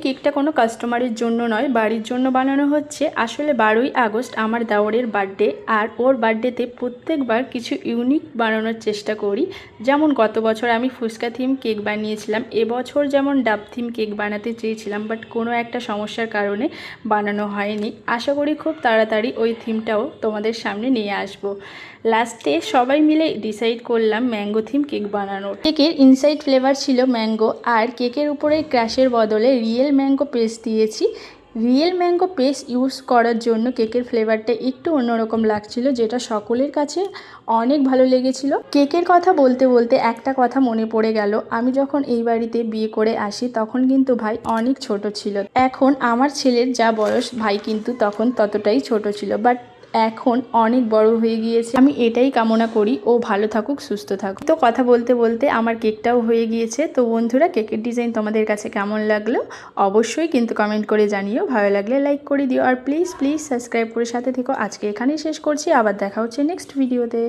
কেকটা কোনো কাস্টমারের জন্য নয়, বাড়ির জন্য বানানো হচ্ছে। আসলে 12ই আগস্ট আমার দেওরের বার্থডে, আর ওর বার্থডেতে প্রত্যেকবার কিছু ইউনিক বানানোর চেষ্টা করি। যেমন গত বছর আমি ফুচকা থিম কেক বানিয়েছিলাম, এবছর যেমন ডাব থিম কেক বানাতে চেয়েছিলাম, বাট কোনো একটা সমস্যার কারণে বানানো হয়নি। আশা করি খুব তাড়াতাড়ি ওই থিমটাও তোমাদের সামনে নিয়ে আসবো। লাস্টে সবাই মিলে ডিসাইড করলাম ম্যাঙ্গো থিম কেক বানানোর। কেকের ইনসাইড ফ্লেভার ছিল ম্যাঙ্গো, আর কেকের উপরে ক্র্যাশের বদলে রিয়েল ম্যাঙ্গো পেস্ট দিয়েছি। রিয়েল ম্যাঙ্গো পেস্ট ইউজ করার জন্য কেকের ফ্লেভারটা একটু অন্যরকম লাগছিল, যেটা সকলের কাছে অনেক ভালো লেগেছিল। কেকের কথা বলতে বলতে একটা কথা মনে পড়ে গেল, আমি যখন এই বাড়িতে বিয়ে করে আসি তখন কিন্তু ভাই অনেক ছোট ছিল। এখন আমার ছেলের যা বয়স, ভাই কিন্তু তখন ততটাই ছোট ছিল, বাট এখন অনেক বড় হয়ে গিয়েছে। আমি এটাই কামনা করি ও ভালো থাকুক, সুস্থ থাকুক। তো কথা বলতে বলতে আমার কেকটাও হয়ে গিয়েছে। তো বন্ধুরা, কেকের ডিজাইন তোমাদের কাছে কেমন লাগলো অবশ্যই কিন্তু কমেন্ট করে জানিও। ভালো লাগলে লাইক করে দিও, আর প্লিজ প্লিজ সাবস্ক্রাইব করে সাথে থেকো। আজকে এখানেই শেষ করছি, আবার দেখা হচ্ছে নেক্সট ভিডিওতে।